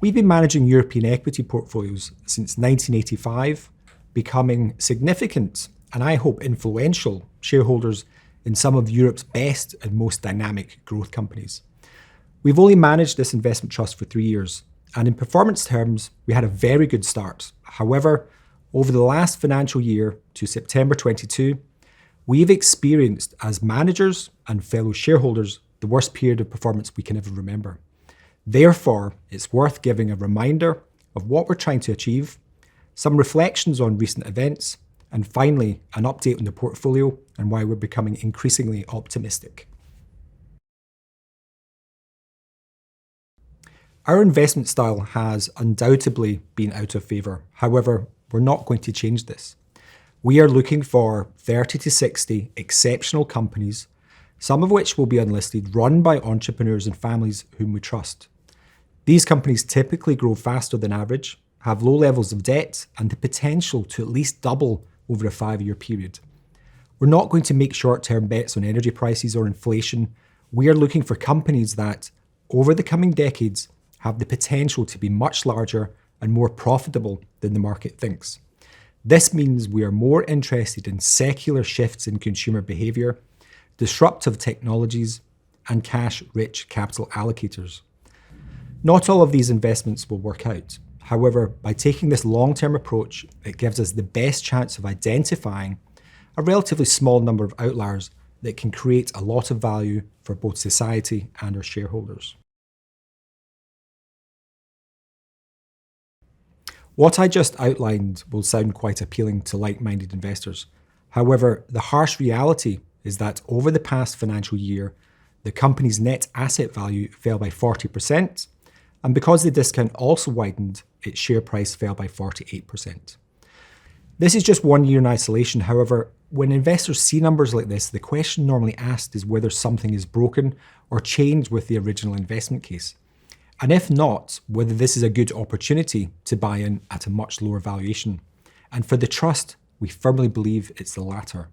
We've been managing European equity portfolios since 1985, becoming significant and I hope influential shareholders in some of Europe's best and most dynamic growth companies. We've only managed this investment trust for 3 years, and in performance terms, we had a very good start. However, over the last financial year to September 22, we've experienced, as managers and fellow shareholders, the worst period of performance we can ever remember. Therefore, it's worth giving a reminder of what we're trying to achieve, some reflections on recent events, and finally, an update on the portfolio and why we're becoming increasingly optimistic. Our investment style has undoubtedly been out of favour. However, we're not going to change this. We are looking for 30 to 60 exceptional companies, some of which will be unlisted, run by entrepreneurs and families whom we trust. These companies typically grow faster than average, have low levels of debt, and the potential to at least double over a 5-year period. We're not going to make short-term bets on energy prices or inflation. We are looking for companies that, over the coming decades, have the potential to be much larger and more profitable than the market thinks. This means we are more interested in secular shifts in consumer behaviour, disruptive technologies, and cash-rich capital allocators. Not all of these investments will work out. However, by taking this long-term approach, it gives us the best chance of identifying a relatively small number of outliers that can create a lot of value for both society and our shareholders. What I just outlined will sound quite appealing to like-minded investors. However, the harsh reality is that over the past financial year, the company's net asset value fell by 40%, and because the discount also widened, its share price fell by 48%. This is just 1 year in isolation. However, when investors see numbers like this, the question normally asked is whether something is broken or changed with the original investment case. And if not, whether this is a good opportunity to buy in at a much lower valuation. And for the trust, we firmly believe it's the latter.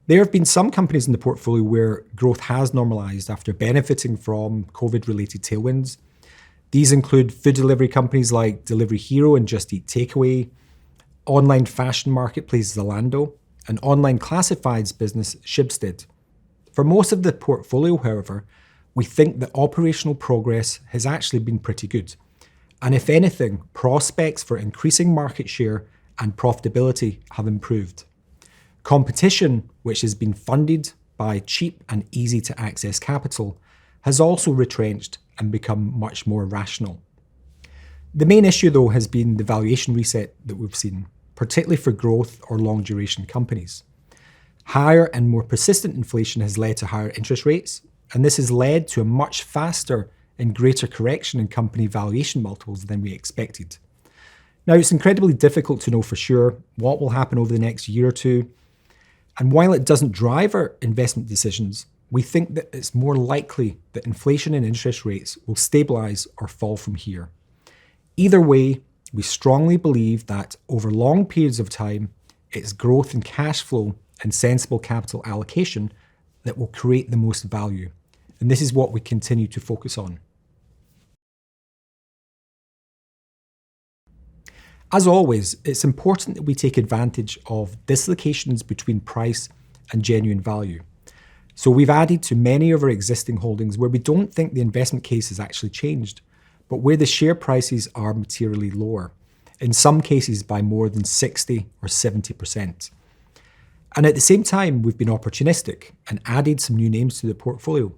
There have been some companies in the portfolio where growth has normalised after benefiting from COVID-related tailwinds. These include food delivery companies like Delivery Hero and Just Eat Takeaway, online fashion marketplace Zalando, and online classifieds business Schibsted. For most of the portfolio, however, we think that operational progress has actually been pretty good. And if anything, prospects for increasing market share and profitability have improved. Competition, which has been funded by cheap and easy to access capital, has also retrenched and become much more rational. The main issue, though, has been the valuation reset that we've seen, particularly for growth or long-duration companies. Higher and more persistent inflation has led to higher interest rates, and this has led to a much faster and greater correction in company valuation multiples than we expected. Now, it's incredibly difficult to know for sure what will happen over the next year or two, and while it doesn't drive our investment decisions, we think that it's more likely that inflation and interest rates will stabilise or fall from here. Either way, we strongly believe that over long periods of time, it's growth in cash flow and sensible capital allocation that will create the most value. And this is what we continue to focus on. As always, it's important that we take advantage of dislocations between price and genuine value. So we've added to many of our existing holdings where we don't think the investment case has actually changed, but where the share prices are materially lower, in some cases by more than 60 or 70%. And at the same time, we've been opportunistic and added some new names to the portfolio.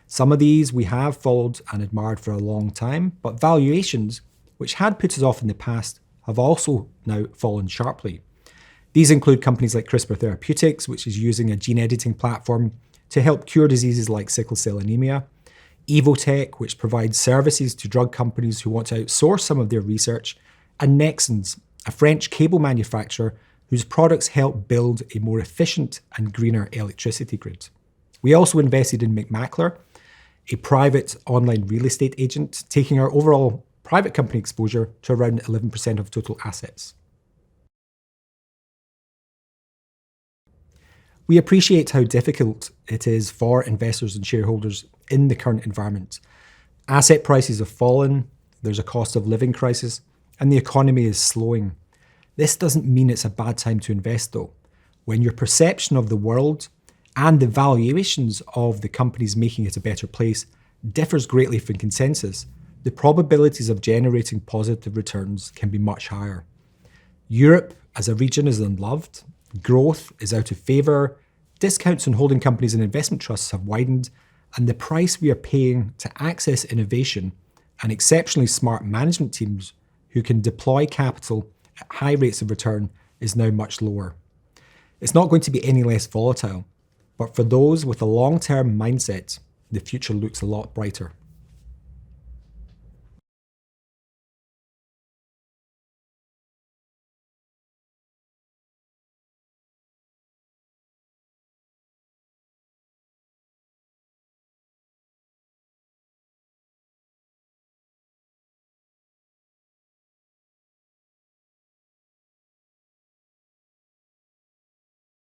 Some of these we have followed and admired for a long time, but valuations, which had put us off in the past, have also now fallen sharply. These include companies like CRISPR Therapeutics, which is using a gene editing platform to help cure diseases like sickle cell anemia, Evotech, which provides services to drug companies who want to outsource some of their research, and Nexans, a French cable manufacturer whose products help build a more efficient and greener electricity grid. We also invested in McMackler, a private online real estate agent, taking our overall private company exposure to around 11% of total assets. We appreciate how difficult it is for investors and shareholders in the current environment. Asset prices have fallen, there's a cost of living crisis, and the economy is slowing. This doesn't mean it's a bad time to invest though. When your perception of the world and the valuations of the companies making it a better place differs greatly from consensus, the probabilities of generating positive returns can be much higher. Europe as a region is unloved, growth is out of favour, discounts on holding companies and investment trusts have widened, and the price we are paying to access innovation and exceptionally smart management teams who can deploy capital at high rates of return is now much lower. It's not going to be any less volatile, but for those with a long-term mindset, the future looks a lot brighter.